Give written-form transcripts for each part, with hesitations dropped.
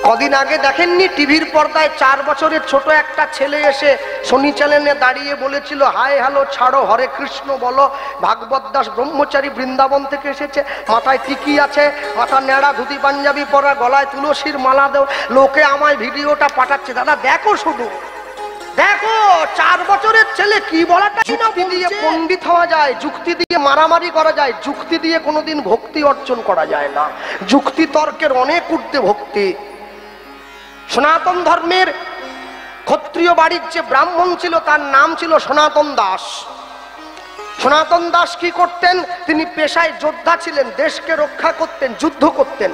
কদিন আগে দেখেননি টিভির পর্দায় 4 বছরের ছোট একটা ছেলে এসে শনি চ্যানেলে দাঁড়িয়ে বলেছিল, হাই হ্যালো ছাড়ো, হরে কৃষ্ণ বলো। ভাগবত দাস ব্রহ্মচারী বৃন্দাবন থেকে এসেছে, মাথায় টিকি আছে, মাথা নেড়া, ধুতি পাঞ্জাবি পরা, গলায় তুলসীর মালা দেও। লোকে আমায় ভিডিওটা পাঠাচ্ছে, দাদা দেখো, শুধু দেখো। 4 বছরের ছেলে কি বলাটা, যুক্তি দিয়ে পণ্ডিত হওয়া যায়, যুক্তি দিয়ে মারামারি করা যায়, যুক্তি দিয়ে কোনোদিন ভক্তি অর্জন করা যায় না। যুক্তি তর্কের অনেক ঊর্ধ্বে ভক্তি। সনাতন ধর্মের ক্ষত্রিয় বাড়ির যে ব্রাহ্মণ ছিল তার নাম ছিল সনাতন দাস। সনাতন দাস কি করতেন? তিনি পেশায় যোদ্ধা ছিলেন, দেশকে রক্ষা করতেন, যুদ্ধ করতেন।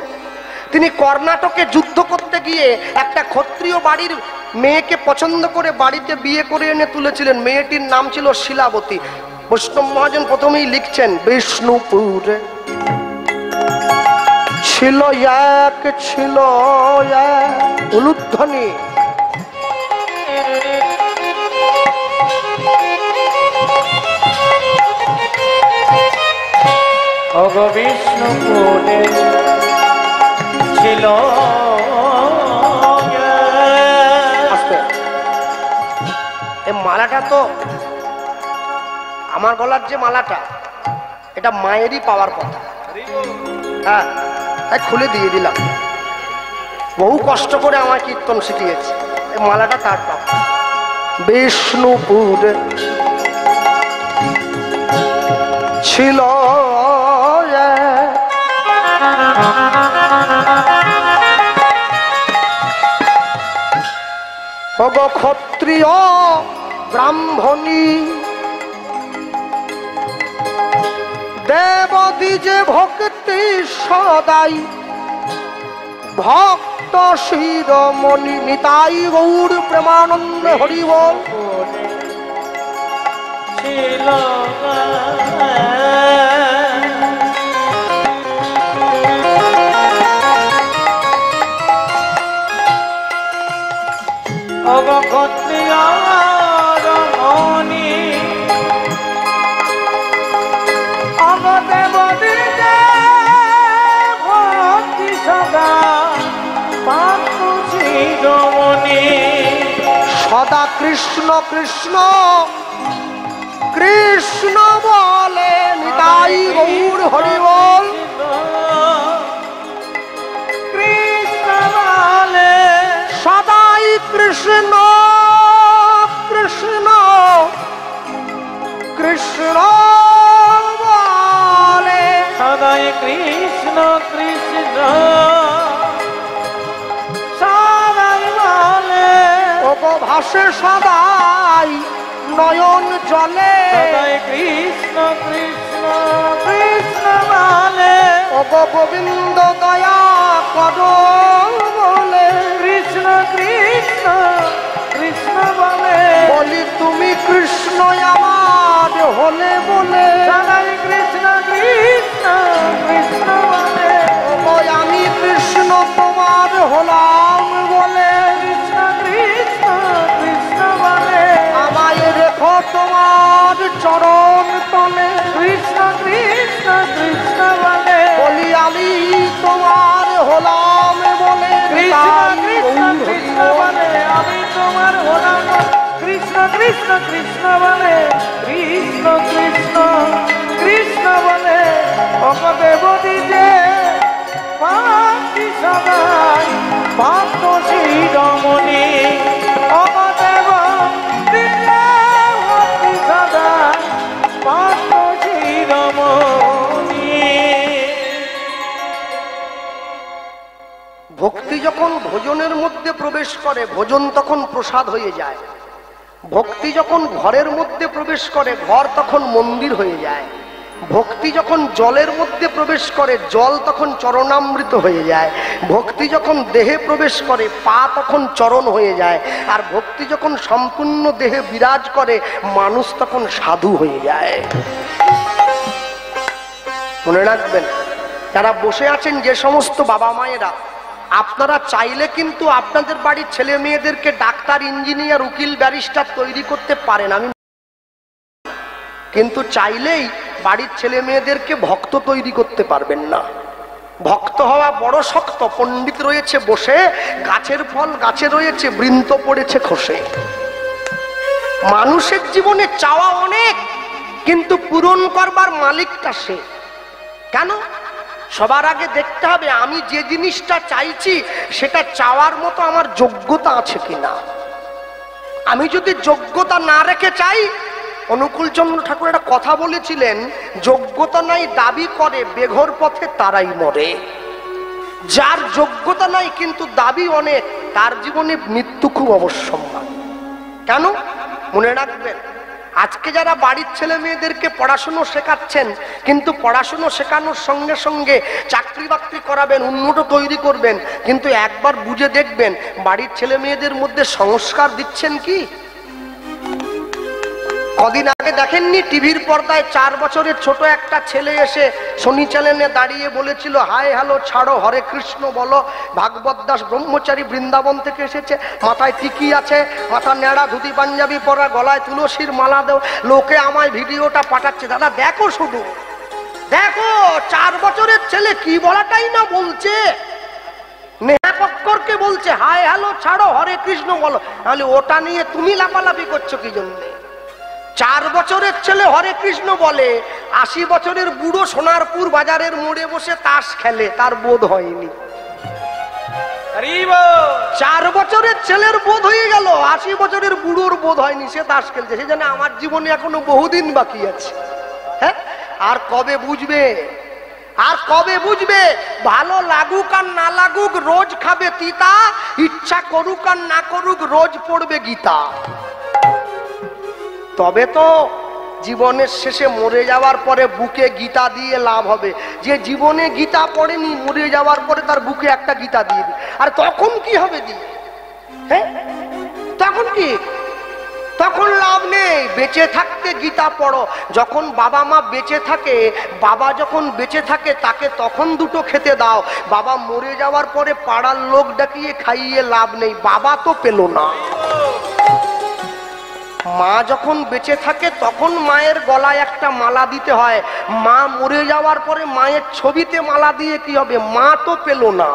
তিনি কর্ণাটকে যুদ্ধ করতে গিয়ে একটা ক্ষত্রিয় বাড়ির মেয়েকে পছন্দ করে বাড়িতে বিয়ে করে এনে তুলেছিলেন। মেয়েটির নাম ছিল শিলাবতী। বৈষ্ণব মহাজন প্রথমেই লিখছেন, বিষ্ণুপুরে ছিল এক, ছিল এক উলুধ্বনি। বিষ্ণুপুরে ছিল। এই মালাটা তো আমার গলার যে মালাটা, এটা মায়েরই পাওয়ার কথা। হ্যাঁ, তাই খুলে দিয়ে দিলাম। বহু কষ্ট করে আমার কীর্তন শিখিয়েছে, এই মালাটা তার পাওয়া। বিষ্ণুপুর ছিল ক্ষত্রিয় ব্রাহ্মণী, দেবদ্বিজে ভক্তি সদাই, ভক্ত শিরোমণি নিতাই গৌর প্রেমানন্দ হরি বল। ছিল ক্ষত্রিয় রমণী, অগদেবদ্বিজে ভক্তি সদা, পাত্র শিরোমণি। সদা কৃষ্ণ কৃষ্ণ কৃষ্ণ বলে, নিতাই গৌর হরি বল। কৃষ্ণ বলে, সদাই কৃষ্ণ কৃষ্ণ কৃষ্ণ বলে, সদাই কৃষ্ণ কৃষ্ণ সদাই বলে। ওগো ভাসে সদাই নয়ন জলে, সদাই কৃষ্ণ কৃষ্ণ কৃষ্ণ বলে। ওগো গোবিন্দ দয়া করো বলে, কৃষ্ণ কৃষ্ণ কৃষ্ণ বলে। বলি তুমি কৃষ্ণ আমার হলে বলে, সদাই কৃষ্ণ কৃষ্ণ কৃষ্ণ বলে। ওগো আমি কৃষ্ণ তোমার হলাম বলে, কৃষ্ণ কৃষ্ণ কৃষ্ণ বলে। আমায় রেখো তোমার চরণ তলে, কৃষ্ণ কৃষ্ণ কৃষ্ণ বলে। বলি আমি তোমার হলাম বলে, কৃষ্ণ কৃষ্ণ কৃষ্ণ বলে, আমি তোমার হলাম। কৃষ্ণ কৃষ্ণ কৃষ্ণ বলে, কৃষ্ণ কৃষ্ণ কৃষ্ণ বলে। অগদেবদ্বিজে ভক্তি সদাই, পাত্র শিরোমণি। অগদেবদ্বিজে ভক্তি সদাই, পাত্র শিরোমণি। ভক্তি যখন ভোজনের মধ্যে প্রবেশ করে, ভোজন তখন প্রসাদ হয়ে যায়। ভক্তি যখন ঘরের মধ্যে প্রবেশ করে, ঘর তখন মন্দির হয়ে যায়। ভক্তি যখন জলের মধ্যে প্রবেশ করে, জল তখন চরণামৃত হয়ে যায়। ভক্তি যখন দেহে প্রবেশ করে, পা তখন চরণ হয়ে যায়। আর ভক্তি যখন সম্পূর্ণ দেহে বিরাজ করে, মানুষ তখন সাধু হয়ে যায়। মনে রাখবেন, যারা বসে আছেন যে সমস্ত বাবা মায়েরা, আপনারা চাইলে কিন্তু আপনাদের বাড়ির ছেলে মেয়েদেরকে ডাক্তার, ইঞ্জিনিয়ার, উকিল, ব্যারিস্টার তৈরি করতে পারেন। আমি কিন্তু চাইলেই বাড়ির ছেলে মেয়েদেরকে ভক্ত তৈরি করতে পারবেন না। ভক্ত হওয়া বড় শক্ত। পণ্ডিত রয়েছে বসে, গাছের ফল গাছে রয়েছে, বৃন্ত পড়েছে খসে। মানুষের জীবনে চাওয়া অনেক, কিন্তু পূরণ করবার মালিকটা সে। কেন? সবার আগে দেখতে হবে আমি যে জিনিসটা চাইছি সেটা চাওয়ার মতো আমার যোগ্যতা আছে কিনা। আমি যদি যোগ্যতা না রেখে চাই, অনুকূলচন্দ্র ঠাকুর একটা কথা বলেছিলেন, যোগ্যতা নাই দাবি করে বেঘর পথে তারাই মরে। যার যোগ্যতা নাই কিন্তু দাবি অনেক, তার জীবনে মৃত্যু খুব অবশ্যম্ভাবী। কেন? মনে রাখবেন, আজকে যারা বাড়ির ছেলে মেয়েদেরকে পড়াশুনো শেখাচ্ছেন, কিন্তু পড়াশুনো শেখানোর সঙ্গে সঙ্গে চাকরি বাকরি করাবেন, উন্নত তৈরি করবেন, কিন্তু একবার বুঝে দেখবেন বাড়ির ছেলে মেয়েদের মধ্যে সংস্কার দিচ্ছেন কি? কদিন আগে দেখেননি টিভির পর্দায় 4 বছরের ছোট একটা ছেলে এসে শনি চ্যানেলে দাঁড়িয়ে বলেছিল, হাই হ্যালো ছাড়ো, হরে কৃষ্ণ বলো। ভাগবত দাস ব্রহ্মচারী বৃন্দাবন থেকে এসেছে, মাথায় টিকি আছে, মাথা নেড়া, ধুতি পাঞ্জাবি পরা, গলায় তুলসীর মালা দেও। লোকে আমায় ভিডিওটা পাঠাচ্ছে, দাদা দেখো, শুধু দেখো 4 বছরের ছেলে কি বলাটাই না বলছে। নেহা কক্করকে বলছে হাই হ্যালো ছাড়ো, হরে কৃষ্ণ বলো। তাহলে ওটা নিয়ে তুমি লাফালাফি করছো কি জন্য? 4 বছরের ছেলে হরে কৃষ্ণ বলে, 80 বছরের বুড়ো সোনারপুর বাজারের মোড়ে বসে তাস খেলে, তার বোধ হয়নি। 4 বছরের ছেলের বোধ হয়ে গেল, 80 বছরের বুড়োর বোধ হয়নি, সে তাস খেলছে। সে জানে আমার জীবনে এখনো বহুদিন বাকি আছে। হ্যাঁ, আর কবে বুঝবে? আর কবে বুঝবে? ভালো লাগুক আর না লাগুক রোজ খাবে তিতা, ইচ্ছা করুক আর না করুক রোজ পড়বে গীতা। তবে তো জীবনের শেষে মরে যাওয়ার পরে বুকে গীতা দিয়ে লাভ হবে। যে জীবনে গীতা পড়েনি, মরে যাওয়ার পরে তার বুকে একটা গীতা দিয়ে দিই, আর তখন কি হবে দিয়ে? হ্যাঁ, তখন কি? তখন লাভ নেই। বেঁচে থাকতে গীতা পড়ো। যখন বাবা মা বেঁচে থাকে, বাবা যখন বেঁচে থাকে তাকে তখন দুটো খেতে দাও। বাবা মরে যাওয়ার পরে পাড়ার লোক ডাকিয়ে খাইয়ে লাভ নেই, বাবা তো পেল না। মা যখন বেঁচে থাকে তখন মায়ের গলায় একটা মালা দিতে হয়। মা মরে যাওয়ার পরে মায়ের ছবিতে মালা দিয়ে কি হবে? মা তো পেল না।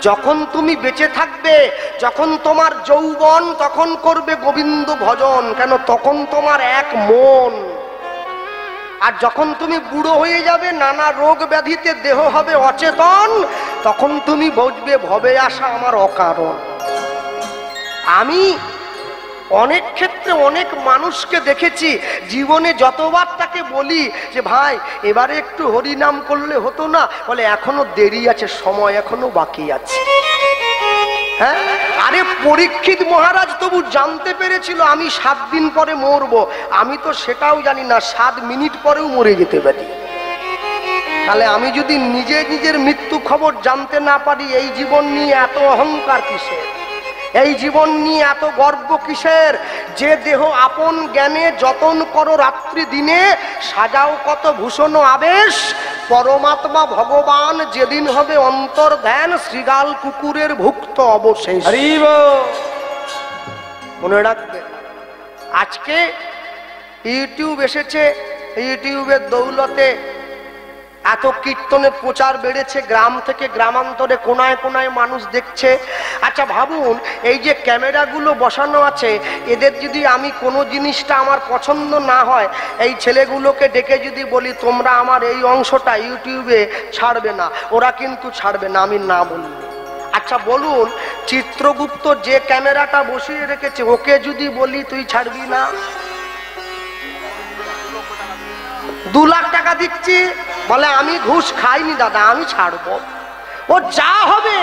যখন তুমি বেঁচে থাকবে, যখন তোমার যৌবন, তখন করবে গোবিন্দ ভজন। কেন? তখন তোমার এক মন। আর যখন তুমি বুড়ো হয়ে যাবে, নানা রোগ ব্যাধিতে দেহ হবে অচেতন, তখন তুমি বুঝবে ভবে আসা আমার অকারণ। আমি অনেক ক্ষেত্রে অনেক মানুষকে দেখেছি, জীবনে যতবার তাকে বলি যে ভাই এবারে একটু হরিনাম করলে হতো না, বলে এখনো দেরি আছে, সময় এখনো বাকি আছে। হ্যাঁ, আরে পরীক্ষিত মহারাজ তবু জানতে পেরেছিল আমি 7 দিন পরে মরবো। আমি তো সেটাও জানি না 7 মিনিট পরেও মরে যেতে পারি। তাহলে আমি যদি নিজে নিজের মৃত্যু খবর জানতে না পারি, এই জীবন নিয়ে এত অহংকার কিসের? এই জীবন নিয়ে এত গর্ব কিসের? যে দেহ আপন জ্ঞানে যতন করো রাত্রি দিনে, সাজাও কত ভূষণ আবেশ, পরমাত্মা ভগবান যেদিন হবে অন্তর ধ্যান, শ্রীগাল কুকুরের ভুক্ত অবশেষ। মনে রাখবে, আজকে ইউটিউব এসেছে, ইউটিউবের দৌলতে এত কীর্তনের প্রচার বেড়েছে, গ্রাম থেকে গ্রামান্তরে কোনায় কোনায় মানুষ দেখছে। আচ্ছা ভাবুন, এই যে ক্যামেরাগুলো বসানো আছে, এদের যদি আমি কোনো জিনিসটা আমার পছন্দ না হয়, এই ছেলেগুলোকে ডেকে যদি বলি তোমরা আমার এই অংশটা ইউটিউবে ছাড়বে না, ওরা কিন্তু ছাড়বে না আমি না বলি। আচ্ছা বলুন, চিত্রগুপ্ত যে ক্যামেরাটা বসিয়ে রেখেছে, ওকে যদি বলি তুই ছাড়বি না? 2 লাখ টাকা দিচ্ছি, বলে আমি ঘুষ খাইনি দাদা, আমি ছাড়বো। ও যা হবে,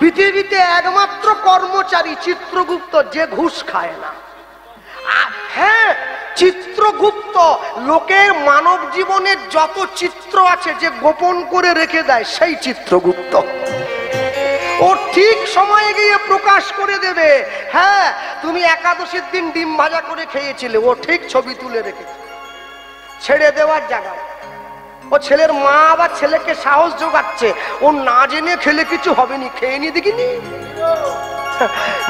পৃথিবীতে একমাত্র কর্মচারী চিত্রগুপ্ত যে ঘুষ খায় না। হ্যাঁ, চিত্রগুপ্ত লোকের মানব জীবনের যত চিত্র আছে যে গোপন করে রেখে দেয়, সেই চিত্রগুপ্ত। ও ঠিক সময়ে গিয়ে প্রকাশ করে দেবে। হ্যাঁ, তুমি একাদশীর দিন ডিম ভাজা করে খেয়েছিলে, ও ঠিক ছবি তুলে রেখেছে ছেড়ে দেওয়ার জায়গায়। ও ছেলের মা আবার ছেলেকে সাহস জোগাচ্ছে, ও না জেনে খেলে কিছু হবে নি, খেয়ে নি দেখিনি।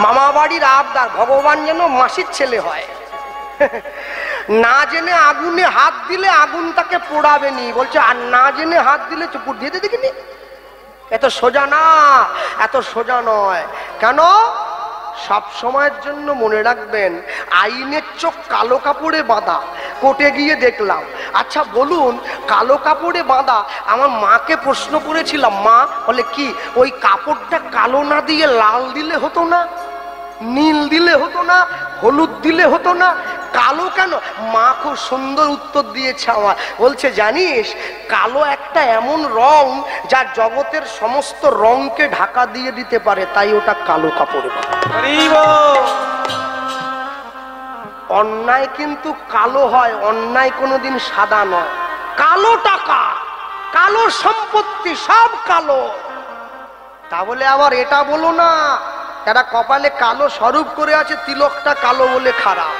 মামা বাড়ির আবদার, ভগবান যেন মাসির ছেলে হয়। না জেনে আগুনে হাত দিলে আগুন তাকে পোড়াবে নি, বলছে আর না জেনে হাত দিলে চুপুর দিয়ে দেখিনি। এত সোজা না, এত সোজা নয়। কেন? সব সময়ের জন্য মনে রাখবেন, আইনের চোখ কালো কাপড়ে বাঁধা। কোর্টে গিয়ে দেখলাম। আচ্ছা বলুন, কালো কাপড়ে বাঁধা, আমার মাকে প্রশ্ন করেছিলাম, মা বলে কি ওই কাপড়টা কালো না দিয়ে লাল দিলে হতো না, নীল দিলে হতো না, হলুদ দিলে হতো না, কালো কেন? মা খুব সুন্দর উত্তর দিয়েছে আমার, বলছে জানিস কালো একটা এমন রং যা জগতের সমস্ত রংকে ঢাকা দিয়ে দিতে পারে, তাই ওটা কালো কাপড়ে বাঁধা। অন্যায় কিন্তু কালো হয়, অন্যায় কোনোদিন সাদা নয়। কালো টাকা, কালো সম্পত্তি, সব কালো। তা বলে আবার এটা বলো না যারা কপালে কালো স্বরূপ করে আছে তিলকটা কালো বলে খারাপ।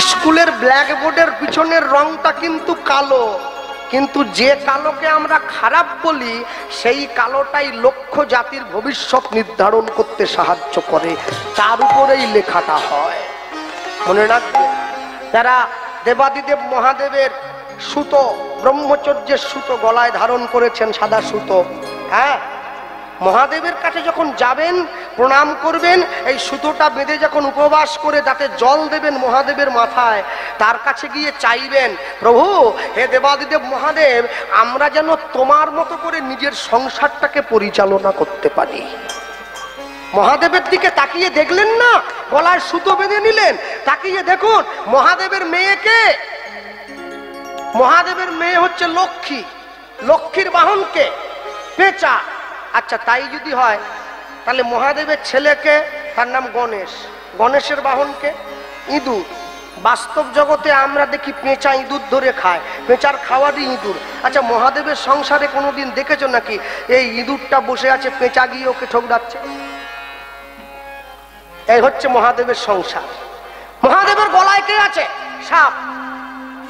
স্কুলের ব্ল্যাকবোর্ডের পিছনের রংটা কিন্তু কালো, কিন্তু যে কালোকে আমরা খারাপ বলি সেই কালোটাই লক্ষ জাতির ভবিষ্যৎ নির্ধারণ করতে সাহায্য করে, তার উপরেই লেখাটা হয়। মনে রাখবে, যারা দেবাদিদেব মহাদেবের সুতো, ব্রহ্মচর্যের সুতো গলায় ধারণ করেছেন, সাদা সুতো, হ্যাঁ, মহাদেবের কাছে যখন যাবেন প্রণাম করবেন, এই সুতোটা বেঁধে যখন উপবাস করে তাতে জল দেবেন মহাদেবের মাথায়, তার কাছে গিয়ে চাইবেন, প্রভু হে দেবাদিদেব মহাদেব, আমরা যেন তোমার মতো করে নিজের সংসারটাকে পরিচালনা করতে পারি। মহাদেবের দিকে তাকিয়ে দেখলেন না, গলায় সুতো বেঁধে নিলেন, তাকিয়ে দেখুন মহাদেবের মেয়েকে। মহাদেবের মেয়ে হচ্ছে লক্ষ্মী, লক্ষ্মীর বাহনকে পেঁচা। আচ্ছা তাই যদি হয় তাহলে মহাদেবের ছেলেকে, তার নাম গণেশ, গণেশের বাহনকে ইঁদুর। বাস্তব জগতে আমরা দেখি পেঁচা ইঁদুর ধরে খায়, পেঁচার খাওয়ারই ইঁদুর। আচ্ছা মহাদেবের সংসারে কোনোদিন দেখেছো নাকি এই ইঁদুরটা বসে আছে, পেঁচা গিয়ে ওকে ঠোকরাচ্ছে? এই হচ্ছে মহাদেবের সংসার। মহাদেবের গলায় কে আছে? সাপ।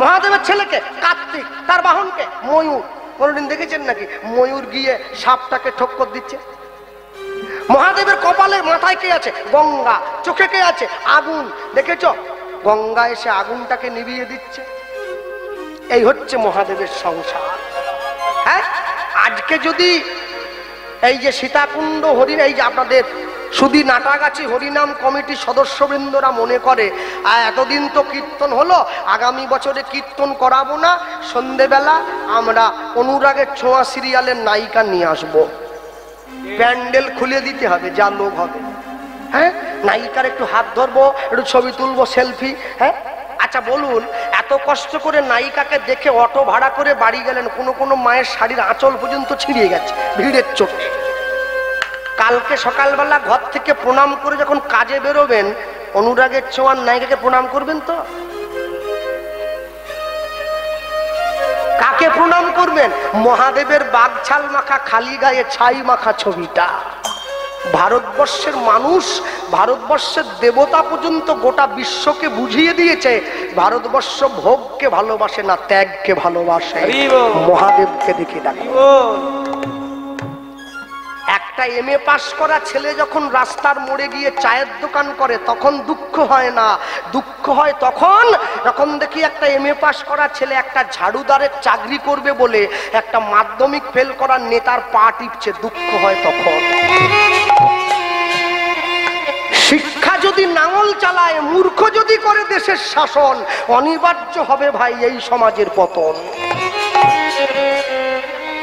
মহাদেবের ছেলেকে কার্তিক, তার বাহনকে ময়ূর। কোনদিন দেখেছেন নাকি ময়ূর গিয়ে সাপটাকে ঠক্কর দিচ্ছে? মহাদেবের কপালে মাথায় কে আছে? গঙ্গা। চোখে কে আছে? আগুন। দেখেছ? গঙ্গা এসে আগুনটাকে নিভিয়ে দিচ্ছে। এই হচ্ছে মহাদেবের সংসার। হ্যাঁ, আজকে যদি এই যে সীতাকুণ্ড হরিণ, এই যে আপনাদের সুধী নাটাগাছি হরিনাম কমিটির সদস্যবৃন্দরা মনে করে এতদিন তো কীর্তন হলো, আগামী বছরে কীর্তন করাবো না, সন্ধেবেলা আমরা অনুরাগের ছোঁয়া সিরিয়ালের নায়িকা নিয়ে আসবো, প্যান্ডেল খুলে দিতে হবে, যা লোক হবে। হ্যাঁ, নায়িকার একটু হাত ধরবো, একটু ছবি তুলবো, সেলফি। হ্যাঁ, আচ্ছা বলুন, এত কষ্ট করে নায়িকাকে দেখে অটো ভাড়া করে বাড়ি গেলেন, কোনো কোনো মায়ের শাড়ির আঁচল পর্যন্ত ছিঁড়িয়ে গেছে ভিড়ের চোটে। কালকে সকালবেলা ঘর থেকে প্রণাম করে যখন কাজে বেরোবেন, অনুরাগের ছোঁয়ার নায়িকাকে প্রণাম করবেন তো? কাকে প্রণাম করবেন? মহাদেবের বাগছাল মাখা, খালি গায়ে ছাই মাখা ছবিটা। ভারতবর্ষের মানুষ, ভারতবর্ষের দেবতা পর্যন্ত গোটা বিশ্বকে বুঝিয়ে দিয়েছে ভারতবর্ষ ভোগকে ভালোবাসে না, ত্যাগকে ভালোবাসে। মহাদেবকে দেখে ডাকে। একটা এমএ পাস করা ছেলে যখন রাস্তার মোড়ে গিয়ে চায়ের দোকান করে তখন দুঃখ হয় না, দুঃখ হয় তখন যখন দেখি একটা এমএ পাস করা ছেলে একটা ঝাড়ুদারের চাকরি করবে বলে একটা মাধ্যমিক ফেল করা নেতার পা টিপছে, দুঃখ হয় তখন। শিক্ষা যদি নাঙল চালায়, মূর্খ যদি করে দেশের শাসন, অনিবার্য হবে ভাই এই সমাজের পতন।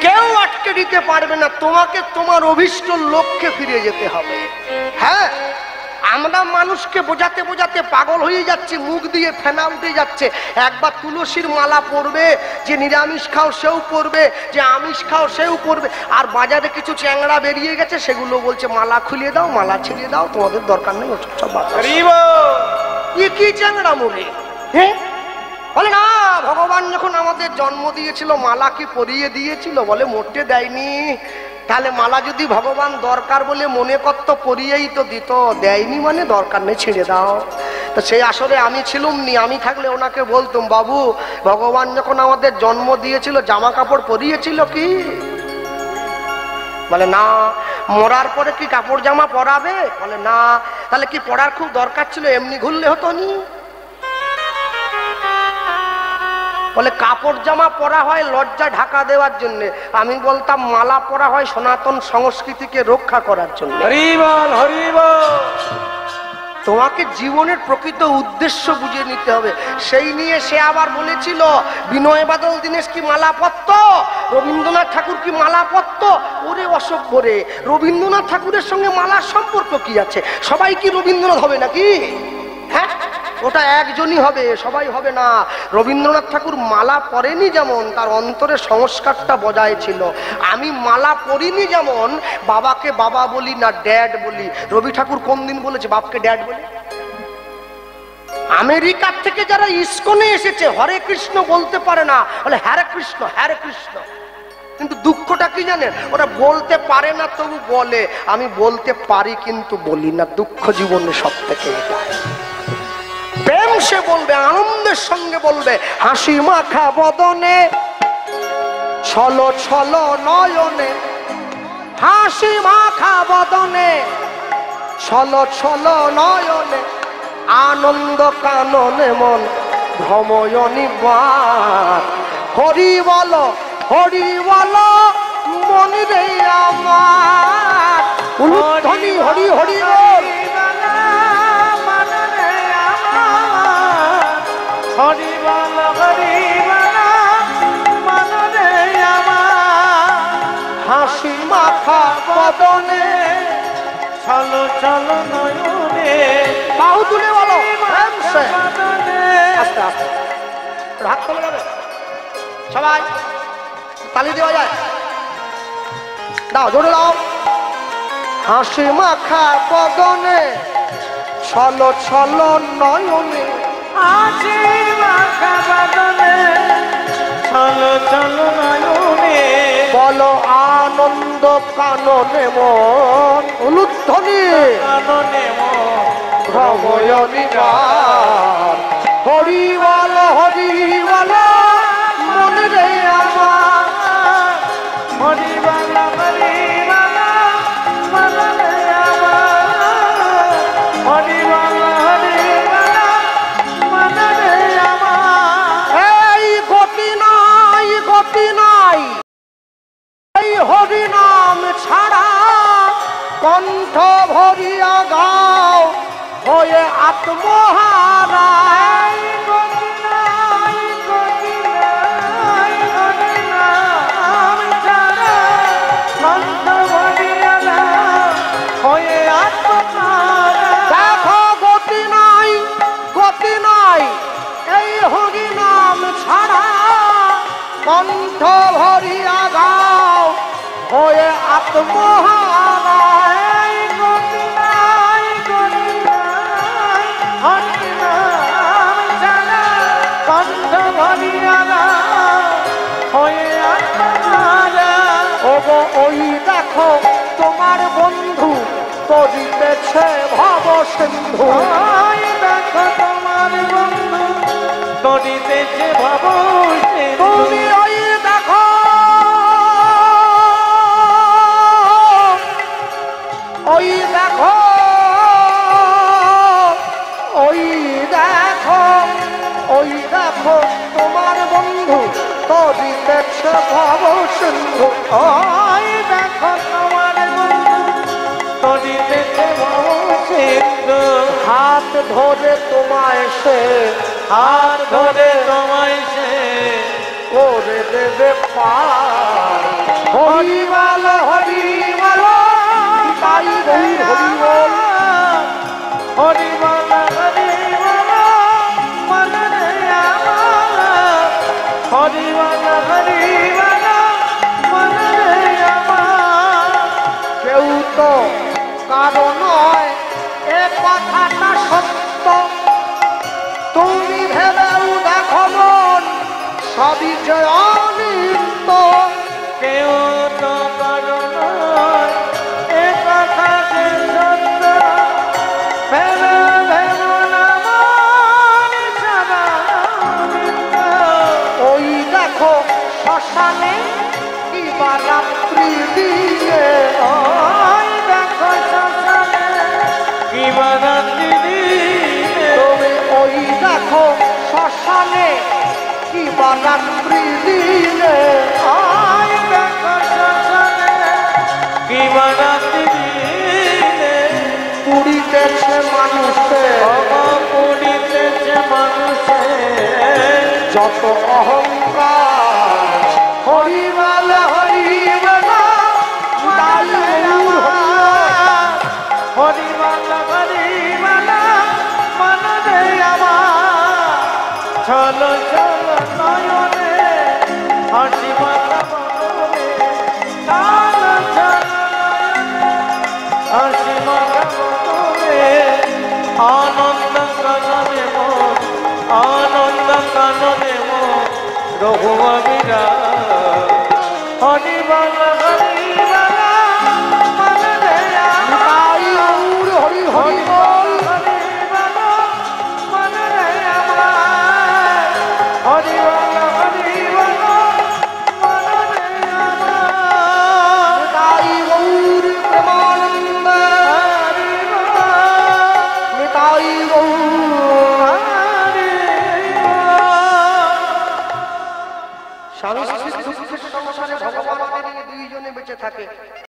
কেউ আটকে দিতে পারবে না, তোমাকে তোমার অভিষ্ট লক্ষ্যে ফিরে যেতে হবে। হ্যাঁ, আমরা মানুষকে বোঝাতে বোঝাতে পাগল হয়ে যাচ্ছি, মুখ দিয়ে ফেনা উঠে যাচ্ছে। একবার তুলসীর মালা পরবে, যে নিরামিষ খাও সেও পরবে, যে আমিষ খাও সেও পরবে। আর বাজারে কিছু চ্যাংড়া বেরিয়ে গেছে, সেগুলো বলছে মালা খুলিয়ে দাও, মালা ছিঁড়িয়ে দাও, তোমাদের দরকার নেই ওসব সব। কি চ্যাংড়া মুড়ে? হ্যাঁ, বলে না ভগবান যখন আমাদের জন্ম দিয়েছিল মালা কি পরিয়ে দিয়েছিল? বলে মোটে দেয়নি। তাহলে মালা যদি ভগবান দরকার বলে মনে করতো পরিয়েই তো দিত, দেয়নি মানে দরকার নেই, ছিঁড়ে দাও। তো সেই আসলে আমি ছিলুম নি, আমি থাকলে ওনাকে বলতুম, বাবু ভগবান যখন আমাদের জন্ম দিয়েছিল জামা কাপড় পরিয়েছিল কি? বলে না। মরার পরে কি কাপড় জামা পরাবে? বলে না। তাহলে কি পরার খুব দরকার ছিল? এমনি ঘুরলে হতো নি? বলে কাপড় জামা পরা হয় লজ্জা ঢাকা দেওয়ার জন্য, আমি বলতাম মালা পরা হয় সনাতন সংস্কৃতিকে রক্ষা করার জন্য। হরি বল হরি বল। তোমাকে জীবনের প্রকৃত উদ্দেশ্য বুঝে নিতে হবে। সেই নিয়ে সে আবার বলেছিল বিনয় বাদল দীনেশ কি মালা পরত, রবীন্দ্রনাথ ঠাকুর কি মালা পরত। ওরে অসভ্য রে, রবীন্দ্রনাথ ঠাকুরের সঙ্গে মালার সম্পর্ক কি আছে? সবাই কি রবীন্দ্রনাথ হবে নাকি? হ্যাঁ, ওটা একজনই হবে, সবাই হবে না। রবীন্দ্রনাথ ঠাকুর মালা পরেনি যেমন তার অন্তরে সংস্কারটা বজায় ছিল। আমি মালা পরিনি যেমন বাবাকে বাবা বলি না ড্যাড বলি। রবি ঠাকুর কোন দিন বলেছে বাপকে ড্যাড বলে? আমেরিকার থেকে যারা ইস্কনে এসেছে হরে কৃষ্ণ বলতে পারে না, বলে হরে কৃষ্ণ হরে কৃষ্ণ। কিন্তু দুঃখটা কি জানেন, ওরা বলতে পারে না তবু বলে। আমি বলতে পারি কিন্তু বলি না, দুঃখ জীবনে সব থেকে এটা। প্রেম সে বলবে, আনন্দের সঙ্গে বলবে, হাসি মাখা বদনে ছলো ছলো নয়নে, হাসি মাখা বদনে ছলো ছলো নয়নে, আনন্দ কাননে মন ভ্রময়নি বার। হরি বলো মনি রে আমার, উলুধ্বনি হরি হরি বল। হরি বল হরি বল মনরে আমার, হাসি মাখা বদনে চলো চলো নয়নে, বাহু তুলে বলো প্রেম সে। বদনে। আস্তে আস্তে হাত তোলা যাবে, সবাই তালি দেওয়া যায়, দাও জোরে দাও। হাসি মাখা বদনে ছলো ছলো নয়নে, হাসি মাখা বদনে চলো চলো নয়নে, বলো আনন্দ কাননে মন উলুধ্বনি কাননে মন ভ্রময়নি বার। হরি বলো মনে রে আমার, হরি বল হরি বল মনরে আমার, হরি বল হরি বল মনরে আমার। এই গতি নাই এই হরি নাম ছাড়া, কণ্ঠ ভরিয়া গাও হয়ে আত্মহারা। গতি নাই হরি নাম ছাড়া, কণ্ঠ ভরিয়া গাও হয়ে আত্মহারা। দেখো গতি নাই এই হরি নাম ছাড়া, কণ্ঠ ভরিয়া গাও হয়ে আত্মহারা। গতি নাই হরি নাম ছাড়া, কণ্ঠ ভরিয়া গাও হয়ে আত্মহারা। ওগো ওই দেখো তোমার বন্ধু তরিতেছে ভব সিন্ধু। ওই দেখো তোমার বন্ধু তরিতেছে ভব সিন্ধু। তুমি ওই দেখো তোমার বন্ধু তরিতেছে ভব সিন্ধু। ওই দেখো তোমার বন্ধু তরিতেছে ভব সিন্ধু। হাত ধরে তোমায় সে হাত ধরে তোমায় সে করে দেবে পার। হরি বল তাই গৌর হরি বল। হরি বল হরি বল মনরে আমার, হরি বল হরি বল মনরে আমার। কেউ তো কারো নয় এ কথাটা সত্য, তুমি ভেবেও দেখো মন সবই যে অনিত্য। কেউ তো কারো নয় এ কথা যে সত্য, ভেবে ভেবো না মন সারা নিত্য। ওই দেখো শ্মশানে কিবা রাত্রি দিয়ে, ওই দেখো শ্মশানে কিবা রাত্রি দিয়ে, তুমি ওই দেখো শ্মশানে কিবা পুরিতেছে মানুষে পুরিতেছে মানুষে যত অহংকার হরিবল হরিবল হরিবল হরিবল মনে আমার চলো চলো নয়নে হাসি মাথা মনে চলো চলো নয়নে হাসি মাথা মনে আনন্দ কাননে মন আনন্দ কাননে মন রঘুবীরা হরিবল হরিবল মনে তাই গৌর হরি হরি বল তাই গৌর প্রেমানন্দ তাই গৌর স্বামী স্ত্রীর দুঃখের সংসারে ভগবানকে নিয়ে দুইজনে বেঁচে থাকে।